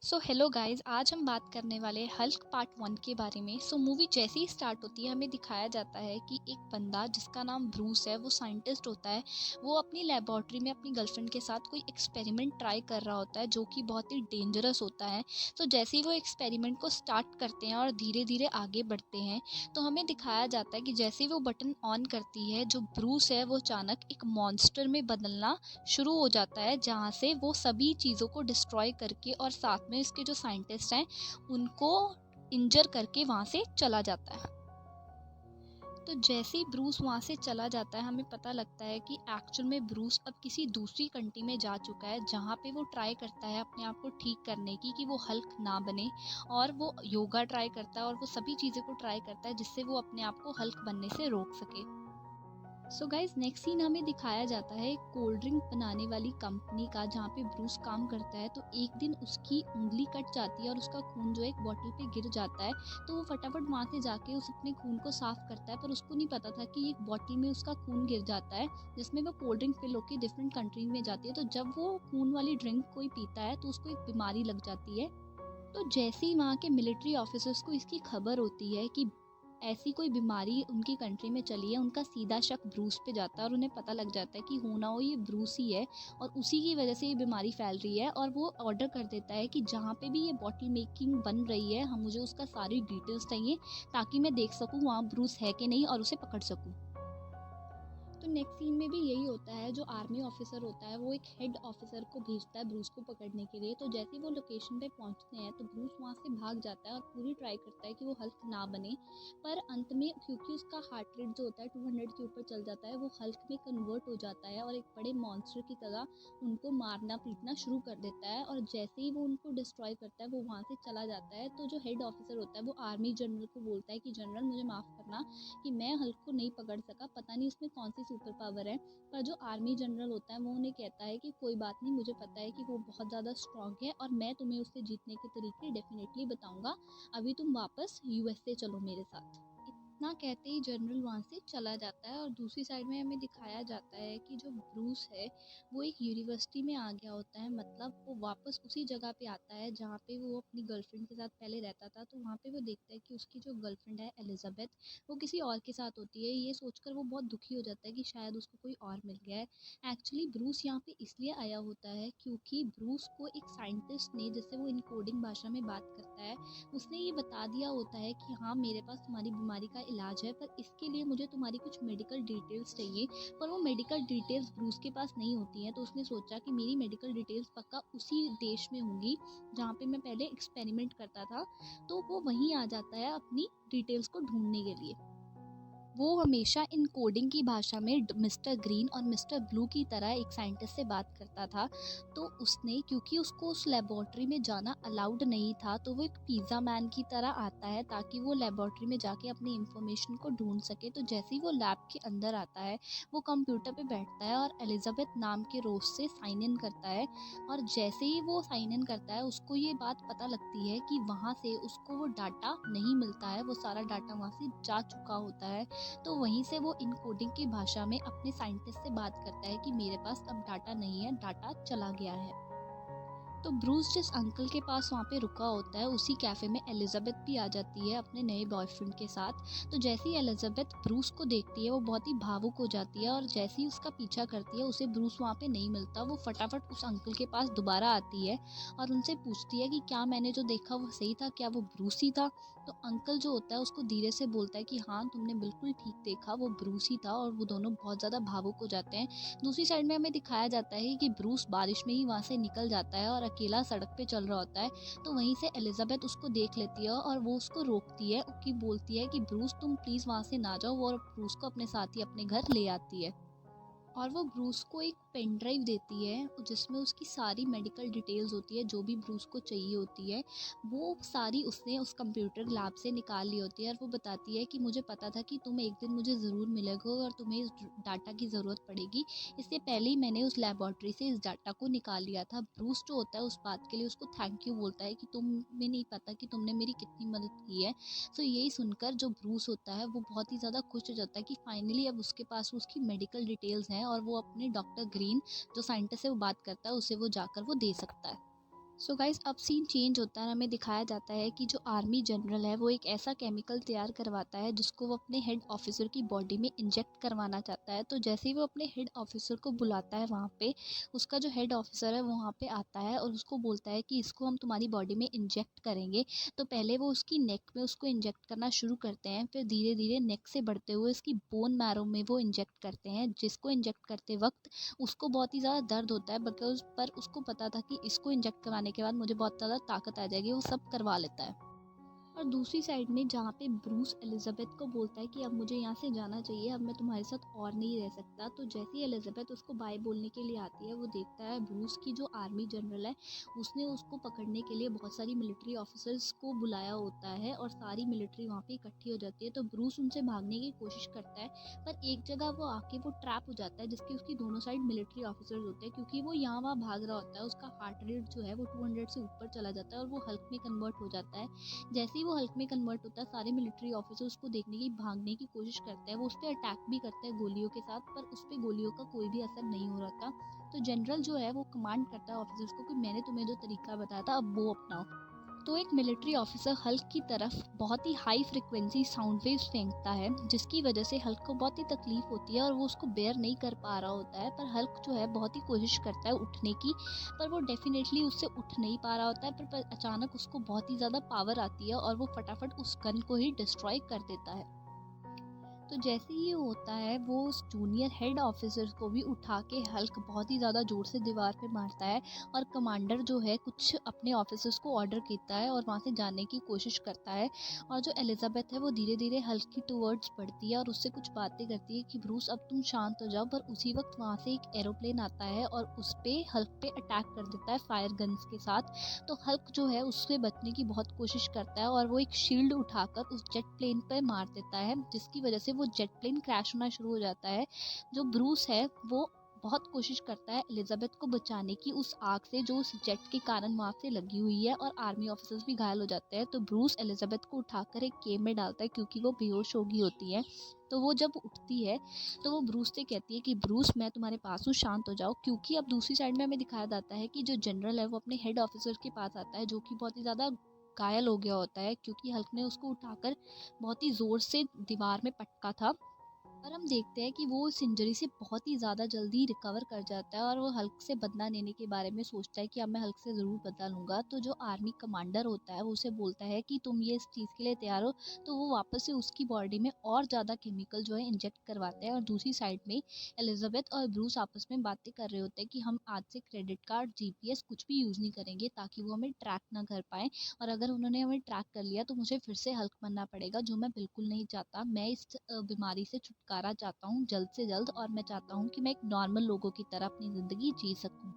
Hello guys, आज हम बात करने वाले हैं हल्क पार्ट 1 के बारे में। मूवी जैसे ही स्टार्ट होती है हमें दिखाया जाता है कि एक बंदा जिसका नाम ब्रूस है, वो साइंटिस्ट होता है। वो अपनी लेबोरेटरी में अपनी गर्लफ्रेंड के साथ कोई एक्सपेरिमेंट ट्राई कर रहा होता है जो कि बहुत ही डेंजरस होता है। जैसे ही वो एक्सपेरिमेंट को स्टार्ट करते हैं और धीरे धीरे आगे बढ़ते हैं, तो हमें दिखाया जाता है कि जैसे ही वो बटन ऑन करती है, जो ब्रूस है वो अचानक एक मॉन्स्टर में बदलना शुरू हो जाता है, जहाँ से वो सभी चीज़ों को डिस्ट्रॉय करके और साथ में इसके जो साइंटिस्ट हैं उनको इंजर करके वहाँ से चला जाता है। तो जैसे ही ब्रूस वहाँ से चला जाता है, हमें पता लगता है कि एक्चुअल में ब्रूस अब किसी दूसरी कंट्री में जा चुका है, जहाँ पे वो ट्राई करता है अपने आप को ठीक करने की कि वो हल्क ना बने। और वो योगा ट्राई करता है और वो सभी चीज़ें को ट्राई करता है जिससे वो अपने आप को हल्क बनने से रोक सके। गाइज, नेक्स्ट सीन हमें दिखाया जाता है एक कोल्ड ड्रिंक बनाने वाली कंपनी का, जहाँ पे ब्रूस काम करता है। तो एक दिन उसकी उंगली कट जाती है और उसका खून जो है एक बॉटल पे गिर जाता है। तो वो फटाफट वहाँ से जाके उस अपने खून को साफ करता है, पर उसको नहीं पता था कि एक बॉटल में उसका खून गिर जाता है, जिसमें वो कोल्ड ड्रिंक फिल होकर डिफरेंट कंट्री में जाती है। तो जब वो खून वाली ड्रिंक कोई पीता है तो उसको एक बीमारी लग जाती है। तो जैसे ही वहाँ के मिलिट्री ऑफिसर्स को इसकी खबर होती है कि ऐसी कोई बीमारी उनकी कंट्री में चली है, उनका सीधा शक ब्रूस पे जाता है और उन्हें पता लग जाता है कि हो ना हो ये ब्रूस ही है और उसी की वजह से ये बीमारी फैल रही है। और वो ऑर्डर कर देता है कि जहाँ पे भी ये बॉटल मेकिंग बन रही है, हम मुझे उसका सारी डिटेल्स चाहिए ताकि मैं देख सकूँ वहाँ ब्रूस है कि नहीं और उसे पकड़ सकूँ। तो नेक्स्ट सीन में भी यही होता है। जो आर्मी ऑफिसर होता है वो एक हेड ऑफिसर को भेजता है ब्रूस को पकड़ने के लिए। तो जैसे ही वो लोकेशन पे पहुंचते हैं तो ब्रूस वहां से भाग जाता है और पूरी ट्राई करता है कि वो हल्क ना बने। पर अंत में क्योंकि उसका हार्ट रेट जो होता है 200 के ऊपर चल जाता है, वो हल्क में कन्वर्ट हो जाता है और एक बड़े मॉन्स्टर की तरह उनको मारना पीटना शुरू कर देता है। और जैसे ही वो उनको डिस्ट्रॉय करता है, वो वहाँ से चला जाता है। तो जो हेड ऑफिसर होता है वो आर्मी जनरल को बोलता है कि जनरल, मुझे माफ़ करना कि मैं हल्क को नहीं पकड़ सका, पता नहीं उसमें कौन सी सुपर पावर है। पर जो आर्मी जनरल होता है वो उन्हें कहता है कि कोई बात नहीं, मुझे पता है कि वो बहुत ज़्यादा स्ट्रांग है और मैं तुम्हें उससे जीतने के तरीके डेफिनेटली बताऊंगा। अभी तुम वापस यूएसए चलो मेरे साथ। इतना कहते ही जनरल वहाँ से चला जाता है। और दूसरी साइड में हमें दिखाया जाता है कि जो ब्रूस है वो एक यूनिवर्सिटी में आ गया होता है। मतलब वो वापस उसी जगह पे आता है जहाँ पे वो अपनी गर्लफ्रेंड के साथ पहले रहता था। तो वहाँ पे वो देखता है कि उसकी जो गर्लफ्रेंड है एलिजाबेथ, वो किसी और के साथ होती है। ये सोचकर वो बहुत दुखी हो जाता है कि शायद उसको कोई और मिल गया है। एक्चुअली ब्रूस यहाँ पे इसलिए आया होता है क्योंकि ब्रूस को एक साइंटिस्ट ने, जिससे वो इनकोडिंग भाषा में बात करता है, उसने ये बता दिया होता है कि हाँ, मेरे पास तुम्हारी बीमारी का इलाज है, पर इसके लिए मुझे तुम्हारी कुछ मेडिकल डिटेल्स चाहिए। पर वो मेडिकल डिटेल्स ब्रूस के पास नहीं होती हैं। तो उसने सोचा कि मेरी मेडिकल डिटेल्स पक्का उसी देश में होंगी जहाँ पे मैं पहले एक्सपेरिमेंट करता था। तो वो वहीं आ जाता है अपनी डिटेल्स को ढूंढने के लिए। वो हमेशा इन कोडिंग की भाषा में मिस्टर ग्रीन और मिस्टर ब्लू की तरह एक साइंटिस्ट से बात करता था। तो उसने, क्योंकि उसको उस लेबोरेटरी में जाना अलाउड नहीं था, तो वो एक पिज़्ज़ा मैन की तरह आता है ताकि वो लेबोरेटरी में जाके अपनी इंफॉर्मेशन को ढूंढ सके। तो जैसे ही वो लैब के अंदर आता है, वो कंप्यूटर पे बैठता है और एलिजाबेथ नाम के रोज से साइन इन करता है। और जैसे ही वो साइन इन करता है, उसको ये बात पता लगती है कि वहाँ से उसको वो डाटा नहीं मिलता है, वो सारा डाटा वहाँ से जा चुका होता है। तो वहीं से वो इनकोडिंग की भाषा में अपने साइंटिस्ट से बात करता है कि मेरे पास अब डाटा नहीं है, डाटा चला गया है। तो ब्रूस जिस अंकल के पास वहाँ पे रुका होता है, उसी कैफ़े में एलिजाबेथ भी आ जाती है अपने नए बॉयफ्रेंड के साथ। तो जैसे ही एलिजाबेथ ब्रूस को देखती है, वो बहुत ही भावुक हो जाती है और जैसे ही उसका पीछा करती है, उसे ब्रूस वहाँ पे नहीं मिलता। वो फटाफट उस अंकल के पास दोबारा आती है और उनसे पूछती है कि क्या मैंने जो देखा वो सही था, क्या वो ब्रूस ही था। तो अंकल जो होता है उसको धीरे से बोलता है कि हाँ, तुमने बिल्कुल ठीक देखा, वो ब्रूस ही था। और वो दोनों बहुत ज़्यादा भावुक हो जाते हैं। दूसरी साइड में हमें दिखाया जाता है कि ब्रूस बारिश में ही वहाँ से निकल जाता है और अकेला सड़क पे चल रहा होता है। तो वहीं से एलिजाबेथ उसको देख लेती है और वो उसको रोकती है, कि बोलती है कि ब्रूस, तुम प्लीज़ वहाँ से ना जाओ, और ब्रूस को अपने साथ ही अपने घर ले आती है। और वो ब्रूस को एक पेन ड्राइव देती है जिसमें उसकी सारी मेडिकल डिटेल्स होती है, जो भी ब्रूस को चाहिए होती है वो सारी उसने उस कंप्यूटर लैब से निकाल ली होती है। और वो बताती है कि मुझे पता था कि तुम एक दिन मुझे ज़रूर मिलोगे और तुम्हें इस डाटा की ज़रूरत पड़ेगी, इससे पहले ही मैंने उस लेबॉर्ट्री से इस डाटा को निकाल लिया था। ब्रूस जो होता है उस बात के लिए उसको थैंक यू बोलता है कि तुम्हें नहीं पता कि तुमने मेरी कितनी मदद की है। यही सुनकर जो ब्रूस होता है वो बहुत ही ज़्यादा खुश हो जाता है कि फाइनली अब उसके पास उसकी मेडिकल डिटेल्स हैं और वो अपने डॉक्टर ग्रीन, जो साइंटिस्ट से वो बात करता है, उसे वो जाकर वो दे सकता है। सो गाइस अब सीन चेंज होता है, हमें दिखाया जाता है कि जो आर्मी जनरल है वो एक ऐसा केमिकल तैयार करवाता है जिसको वो अपने हेड ऑफिसर की बॉडी में इंजेक्ट करवाना चाहता है। तो जैसे ही वो अपने हेड ऑफिसर को बुलाता है वहाँ पे, उसका जो हेड ऑफिसर है वो वहाँ पे आता है और उसको बोलता है कि इसको हम तुम्हारी बॉडी में इंजेक्ट करेंगे। तो पहले वो उसकी नेक में उसको इंजेक्ट करना शुरू करते हैं, फिर धीरे धीरे नेक से बढ़ते हुए उसकी बोन मैरो में वो इंजेक्ट करते हैं, जिसको इंजेक्ट करते वक्त उसको बहुत ही ज़्यादा दर्द होता है, बिकॉज़ पर उसको पता था कि इसको इंजेक्ट करवाने के बाद मुझे बहुत ज़्यादा ताकत आ जाएगी, वो सब करवा लेता है। और दूसरी साइड में जहाँ पे ब्रूस एलिज़ाबेथ को बोलता है कि अब मुझे यहाँ से जाना चाहिए, अब मैं तुम्हारे साथ और नहीं रह सकता। तो जैसे ही एलिज़ाबेथ उसको बाय बोलने के लिए आती है, वो देखता है ब्रूस की जो आर्मी जनरल है, उसने उसको पकड़ने के लिए बहुत सारी मिलिट्री ऑफिसर्स को बुलाया होता है और सारी मिलिट्री वहाँ पे इकट्ठी हो जाती है। तो ब्रूस उनसे भागने की कोशिश करता है, पर एक जगह वो आके वो ट्रैप हो जाता है जिसकी उसकी दोनों साइड मिलिट्री ऑफिसर्स होते हैं। क्योंकि वो यहाँ वहाँ भाग रहा होता है, उसका हार्ट रेट जो है वो 200 से ऊपर चला जाता है और वो हल्क में कन्वर्ट हो जाता है। जैसे ही वो हल्क में कन्वर्ट होता है, सारे मिलिट्री ऑफिसर उसको देखने की भागने की कोशिश करते हैं, वो उस पर अटैक भी करते हैं गोलियों के साथ, पर उस पर गोलियों का कोई भी असर नहीं हो रहा था। तो जनरल जो है वो कमांड करता है ऑफिसर्स को कि मैंने तुम्हें जो तरीका बताया था अब वो अपनाओ। तो एक मिलिट्री ऑफिसर हल्क की तरफ बहुत ही हाई फ्रिक्वेंसी साउंड वेव्स फेंकता है, जिसकी वजह से हल्क को बहुत ही तकलीफ होती है और वो उसको बेयर नहीं कर पा रहा होता है। पर हल्क जो है बहुत ही कोशिश करता है उठने की, पर वो डेफिनेटली उससे उठ नहीं पा रहा होता है। पर अचानक उसको बहुत ही ज़्यादा पावर आती है और वो फटाफट उस गन को ही डिस्ट्रॉय कर देता है। तो जैसे ही ये होता है, वो उस जूनियर हेड ऑफिसर को भी उठा के हल्क बहुत ही ज़्यादा ज़ोर से दीवार पे मारता है। और कमांडर जो है कुछ अपने ऑफिसर्स को ऑर्डर देता है और वहाँ से जाने की कोशिश करता है। और जो एलिजाबेथ है वो धीरे धीरे हल्क की टूवर्ड्स बढ़ती है और उससे कुछ बातें करती है कि ब्रूस अब तुम शांत हो जाओ। पर उसी वक्त वहाँ से एक एरोप्लेन आता है और उस पे हल्क पे अटैक कर देता है फायर गन्स के साथ। तो हल्क जो है उससे बचने की बहुत कोशिश करता है और वो एक शील्ड उठाकर उस जेट प्लेन पर मार देता है, जिसकी वजह से वो जेट प्लेन क्रैश होना शुरू हो जाता है। जो ब्रूस है वो बहुत कोशिश करता है एलिजाबेथ को बचाने की उस आग से जो उस जेट के कारण वहाँ से लगी हुई है, और आर्मी ऑफिसर्स भी घायल हो जाते हैं। तो ब्रूस एलिजाबेथ को उठाकर एक केव में डालता है क्योंकि वो बेहोश हो गई होती है। तो वो जब उठती है तो वो ब्रूस से कहती है कि ब्रूस मैं तुम्हारे पास हूँ, शांत हो जाओ। क्योंकि अब दूसरी साइड में हमें दिखाया जाता है कि जो जनरल है वो अपने हेड ऑफिसर के पास आता है, जो कि बहुत ही ज़्यादा घायल हो गया होता है क्योंकि हल्क ने उसको उठाकर बहुत ही ज़ोर से दीवार में पटका था। और हम देखते हैं कि वो इस इंजरी से बहुत ही ज़्यादा जल्दी रिकवर कर जाता है और वो हल्क से बदला लेने के बारे में सोचता है कि अब मैं हल्क से ज़रूर बदला लूँगा। तो जो आर्मी कमांडर होता है वो उसे बोलता है कि तुम ये इस चीज़ के लिए तैयार हो। तो वो वापस से उसकी बॉडी में और ज़्यादा केमिकल जो है इंजेक्ट करवाते हैं। और दूसरी साइड में एलिजाबेथ और ब्रूस आपस में बातें कर रहे होते हैं कि हम आज से क्रेडिट कार्ड, जीपीएस कुछ भी यूज़ नहीं करेंगे ताकि वो हमें ट्रैक ना कर पाएँ। और अगर उन्होंने हमें ट्रैक कर लिया तो मुझे फिर से हल्क बनना पड़ेगा, जो मैं बिल्कुल नहीं चाहता। मैं इस बीमारी से छुटकारा चाहता हूँ जल्द से जल्द, और मैं चाहता हूँ कि मैं एक नॉर्मल लोगों की तरह अपनी ज़िंदगी जी सकूँ।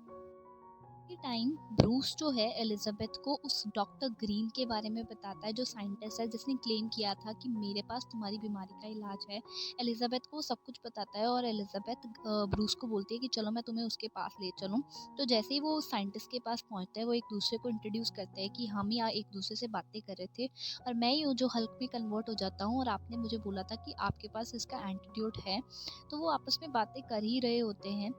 के टाइम ब्रूस जो है एलिजाबेथ को उस डॉक्टर ग्रीन के बारे में बताता है, जो साइंटिस्ट है जिसने क्लेम किया था कि मेरे पास तुम्हारी बीमारी का इलाज है। एलिजाबेथ को सब कुछ बताता है और एलिजाबेथ ब्रूस को बोलती है कि चलो मैं तुम्हें उसके पास ले चलूँ। तो जैसे ही वो साइंटिस्ट के पास पहुँचता है, वो एक दूसरे को इंट्रोड्यूस करते हैं कि हम यहाँ एक दूसरे से बातें कर रहे थे और मैं ही हूँ जो हल्क में कन्वर्ट हो जाता हूँ, और आपने मुझे बोला था कि आपके पास इसका एंटीट्यूड है। तो वो आपस में बातें कर ही रहे होते हैं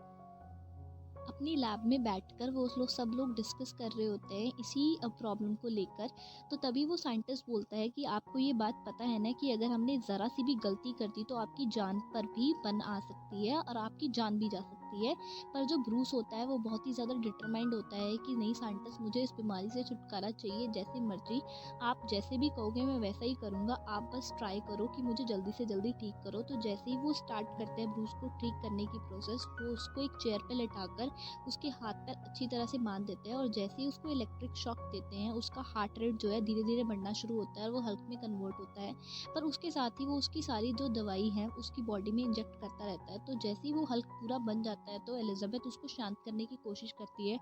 अपनी लैब में बैठकर, वो लोग सब लोग डिस्कस कर रहे होते हैं इसी प्रॉब्लम को लेकर। तो तभी वो साइंटिस्ट बोलता है कि आपको ये बात पता है ना कि अगर हमने ज़रा सी भी गलती कर दी तो आपकी जान पर भी बन आ सकती है और आपकी जान भी जा सकती है। पर जो ब्रूस होता है वो बहुत ही ज़्यादा डिटरमाइंड होता है कि नहीं साइंटिस्ट, मुझे इस बीमारी से छुटकारा चाहिए, जैसे मर्जी आप जैसे भी कहोगे मैं वैसा ही करूँगा, आप बस ट्राई करो कि मुझे जल्दी से जल्दी ठीक करो। तो जैसे ही वो स्टार्ट करते हैं ब्रूस को ठीक करने की प्रोसेस, वो उसको एक चेयर पे लेटाकर उसके हाथ पैर अच्छी तरह से बांध देते हैं, और जैसे ही उसको इलेक्ट्रिक शॉक देते हैं उसका हार्ट रेट जो है धीरे धीरे बढ़ना शुरू होता है और वो हल्क में कन्वर्ट होता है। पर उसके साथ ही वो उसकी सारी जो दवाई है उसकी बॉडी में इंजेक्ट करता रहता है। तो जैसे ही वो हल्क पूरा बन जाता है तो एलिजाबेथ उसको शांत करने की कोशिश करती है।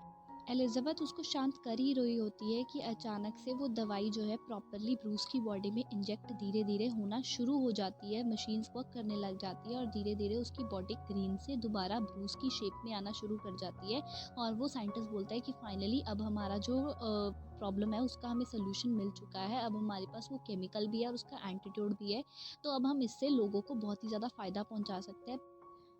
एलिजाबेथ उसको शांत कर ही रही होती है कि अचानक से वो दवाई जो है प्रॉपरली ब्रूस की बॉडी में इंजेक्ट धीरे धीरे होना शुरू हो जाती है, मशीन्स वर्क करने लग जाती है और धीरे धीरे उसकी बॉडी ग्रीन से दोबारा ब्रूस की शेप में आना शुरू कर जाती है। और वो साइंटिस्ट बोलता है कि फाइनली अब हमारा जो प्रॉब्लम है उसका हमें सोल्यूशन मिल चुका है, अब हमारे पास वो केमिकल भी है और उसका एंटीट्यूड भी है, तो अब हम इससे लोगों को बहुत ही ज़्यादा फ़ायदा पहुंचा सकते हैं।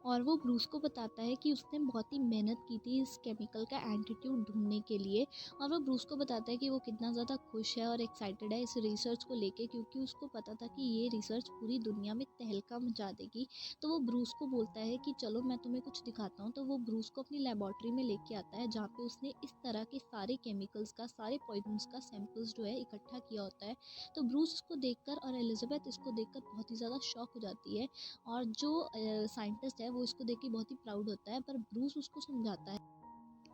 और वो ब्रूस को बताता है कि उसने बहुत ही मेहनत की थी इस केमिकल का एंटीट्यूड ढूँढने के लिए। और वो ब्रूस को बताता है कि वो कितना ज़्यादा खुश है और एक्साइटेड है इस रिसर्च को लेके, क्योंकि उसको पता था कि ये रिसर्च पूरी दुनिया में तहलका मचा देगी। तो वो ब्रूस को बोलता है कि चलो मैं तुम्हें कुछ दिखाता हूँ। तो वो ब्रूस को अपनी लेबॉरेटरी में लेके आता है, जहाँ पे उसने इस तरह के सारे केमिकल्स का, सारे पॉइजन्स का सैंपल्स जो है इकट्ठा किया होता है। तो ब्रूस इसको देखकर और एलिजाबेथ इसको देखकर बहुत ही ज़्यादा शॉक हो जाती है। और जो साइंटिस्ट है वो इसको देख के बहुत ही प्राउड होता है, पर ब्रूस उसको समझाता है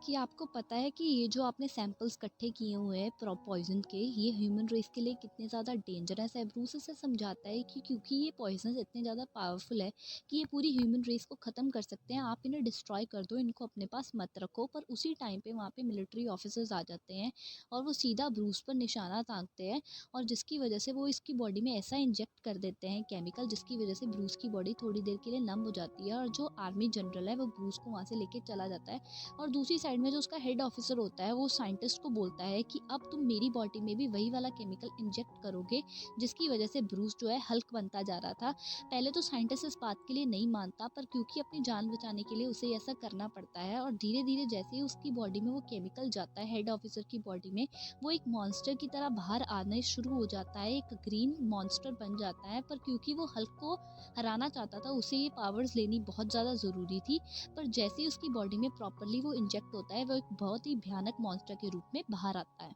कि आपको पता है कि ये जो आपने सैंपल्स इकट्ठे किए हुए हैं पॉइजन के, ये ह्यूमन रेस के लिए कितने ज़्यादा डेंजरस है। ब्रूस इसे समझाता है कि क्योंकि ये पॉइजन इतने ज़्यादा पावरफुल है कि ये पूरी ह्यूमन रेस को ख़त्म कर सकते हैं, आप इन्हें डिस्ट्रॉय कर दो, इनको अपने पास मत रखो। पर उसी टाइम पे वहाँ पे मिलिट्री ऑफिसर्स आ जाते हैं और वो सीधा ब्रूस पर निशाना ताकते हैं, और जिसकी वजह से वो इसकी बॉडी में ऐसा इंजेक्ट कर देते हैं केमिकल, जिसकी वजह से ब्रूस की बॉडी थोड़ी देर के लिए नम हो जाती है। और जो आर्मी जनरल है वो ब्रूस को वहाँ से लेके चला जाता है। और दूसरी साइड में जो उसका हेड ऑफिसर होता है वो साइंटिस्ट को बोलता है कि अब तुम मेरी बॉडी में भी वही वाला केमिकल इंजेक्ट करोगे, जिसकी वजह से ब्रूस जो है हल्क बनता जा रहा था। पहले तो साइंटिस्ट इस बात के लिए नहीं मानता, पर क्योंकि अपनी जान बचाने के लिए उसे ऐसा करना पड़ता है। और धीरे धीरे जैसे ही उसकी बॉडी में वो केमिकल जाता है हेड ऑफिसर की बॉडी में, वो एक मॉन्स्टर की तरह बाहर आने शुरू हो जाता है, एक ग्रीन मॉन्स्टर बन जाता है। पर क्योंकि वो हल्क को हराना चाहता था, उसे ये पावर्स लेनी बहुत ज़्यादा ज़रूरी थी। पर जैसे ही उसकी बॉडी में प्रॉपरली वो इंजेक्ट होता है, वो एक बहुत ही भयानक मॉन्स्टर के रूप में बाहर आता है।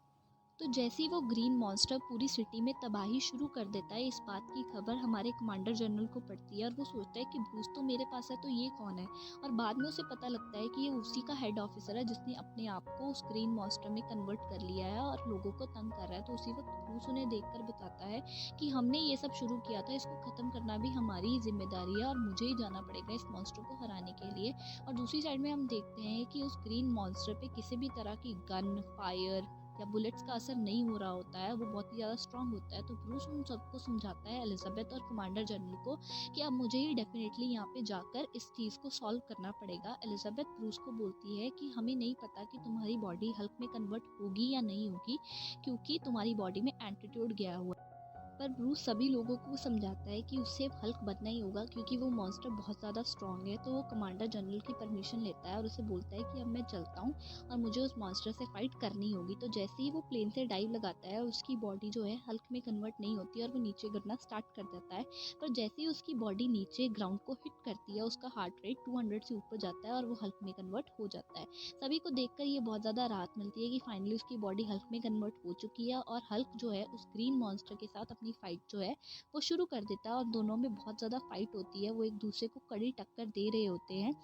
तो जैसे ही वो ग्रीन मॉन्स्टर पूरी सिटी में तबाही शुरू कर देता है, इस बात की खबर हमारे कमांडर जनरल को पड़ती है और वो सोचता है कि ब्रूस तो मेरे पास है, तो ये कौन है। और बाद में उसे पता लगता है कि ये उसी का हेड ऑफिसर है जिसने अपने आप को उस ग्रीन मॉन्स्टर में कन्वर्ट कर लिया है और लोगों को तंग कर रहा है। तो उसी वक्त ब्रूस उन्हें देखकर बताता है कि हमने ये सब शुरू किया था, इसको ख़त्म करना भी हमारी ही जिम्मेदारी है और मुझे ही जाना पड़ेगा इस मॉन्स्टर को हराने के लिए। और दूसरी साइड में हम देखते हैं कि उस ग्रीन मॉन्स्टर पे किसी भी तरह की गन, फायर या बुलेट्स का असर नहीं हो रहा होता है, वो बहुत ही ज़्यादा स्ट्रांग होता है। तो ब्रूस उन सबको समझाता है, एलिजाबेथ और कमांडर जनरल को, कि अब मुझे ही डेफिनेटली यहाँ पे जाकर इस चीज़ को सॉल्व करना पड़ेगा। एलिजाबेथ ब्रूस को बोलती है कि हमें नहीं पता कि तुम्हारी बॉडी हल्क में कन्वर्ट होगी या नहीं होगी, क्योंकि तुम्हारी बॉडी में एंटीट्यूड गया हुआ है। पर ब्रूस सभी लोगों को समझाता है कि उससे हल्क बनना ही होगा, क्योंकि वो मॉन्स्टर बहुत ज़्यादा स्ट्रांग है। तो वो कमांडर जनरल की परमिशन लेता है और उसे बोलता है कि अब मैं चलता हूँ और मुझे उस मॉन्स्टर से फाइट करनी होगी। तो जैसे ही वो प्लेन से डाइव लगाता है, उसकी बॉडी जो है हल्क में कन्वर्ट नहीं होती और वो नीचे गिरना स्टार्ट कर देता है। पर जैसे ही उसकी बॉडी नीचे ग्राउंड को हिट करती है, उसका हार्ट रेट 200 से ऊपर जाता है और वो हल्क में कन्वर्ट हो जाता है। सभी को देखकर ये बहुत ज़्यादा राहत मिलती है कि फाइनली उसकी बॉडी हल्क में कन्वर्ट हो चुकी है, और हल्क जो है उस ग्रीन मॉन्स्टर के साथ अपनी फाइट जो है वो शुरू कर देता है। और दोनों में बहुत ज़्यादा फाइट होती है, वो एक दूसरे को कड़ी टक्कर दे रहे होते हैं।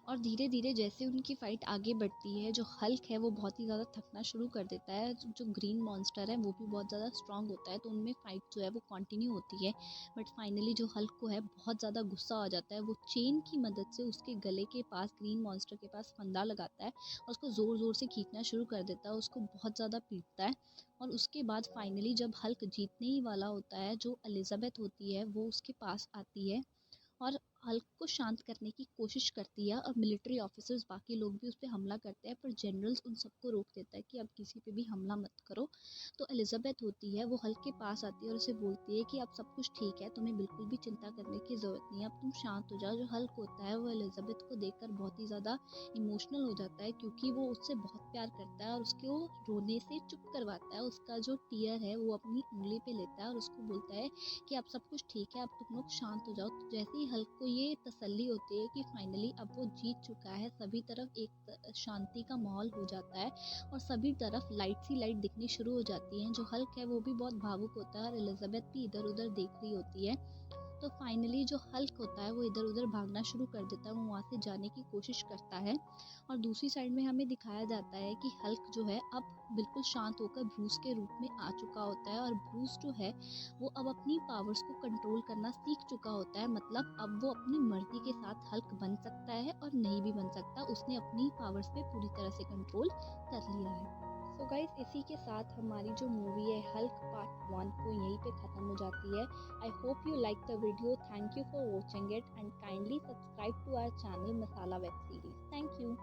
और धीरे धीरे जैसे उनकी फाइट आगे बढ़ती है, जो हल्क है वो बहुत ही ज़्यादा थकना शुरू कर देता है, जो ग्रीन मॉन्स्टर है वो भी बहुत ज़्यादा स्ट्रांग होता है। तो उनमें फाइट जो है वो कंटिन्यू होती है। बट फाइनली जो हल्क को है बहुत ज़्यादा गुस्सा आ जाता है, वो चेन की मदद से उसके गले के पास ग्रीन मॉन्स्टर के पास फंदा लगाता है और उसको ज़ोर ज़ोर से खींचना शुरू कर देता है, उसको बहुत ज़्यादा पीटता है। और उसके बाद फाइनली जब हल्क जीतने ही वाला होता है, जो एलिजाबेथ होती है वो उसके पास आती है और हल्क को शांत करने की कोशिश करती है। और मिलिट्री ऑफिसर्स बाकी लोग भी उस पर हमला करते हैं, पर जनरल्स उन सबको रोक देता है कि अब किसी पे भी हमला मत करो। तो एलिजाबेथ होती है वो हल्क के पास आती है और उसे बोलती है कि अब सब कुछ ठीक है, तुम्हें बिल्कुल भी चिंता करने की ज़रूरत नहीं है, अब तुम शांत हो जाओ। जो हल्क होता है वो एलिजाबेथ को देखकर बहुत ही ज़्यादा इमोशनल हो जाता है, क्योंकि वो उससे बहुत प्यार करता है और उसको रोने से चुप करवाता है। उसका जो टीयर है वो अपनी उंगली पे लेता है और उसको बोलता है कि अब सब कुछ ठीक है, अब तुम लोग शांत हो जाओ। तो जैसे ही हल्क को ये तसल्ली होती है कि फाइनली अब वो जीत चुका है, सभी तरफ एक शांति का माहौल हो जाता है और सभी तरफ लाइट सी लाइट दिखनी शुरू हो जाती है। जो हल्क है वो भी बहुत भावुक होता है और एलिजाबेथ भी इधर उधर देख रही होती है। तो फाइनली जो हल्क होता है वो इधर उधर भागना शुरू कर देता है, वो वहाँ से जाने की कोशिश करता है। और दूसरी साइड में हमें दिखाया जाता है कि हल्क जो है अब बिल्कुल शांत होकर ब्रूस के रूप में आ चुका होता है, और ब्रूस जो है वो अब अपनी पावर्स को कंट्रोल करना सीख चुका होता है। मतलब अब वो अपनी मर्जी के साथ हल्क बन सकता है और नहीं भी बन सकता, उसने अपनी पावर्स पे पूरी तरह से कंट्रोल कर लिया है। सो गाइस, इसी के साथ हमारी जो मूवी है हल्क पार्ट 1 वो यहीं पे ख़त्म हो जाती है। I hope you liked the video. Thank you for watching it and kindly subscribe to our channel Masala Web Series. Thank you.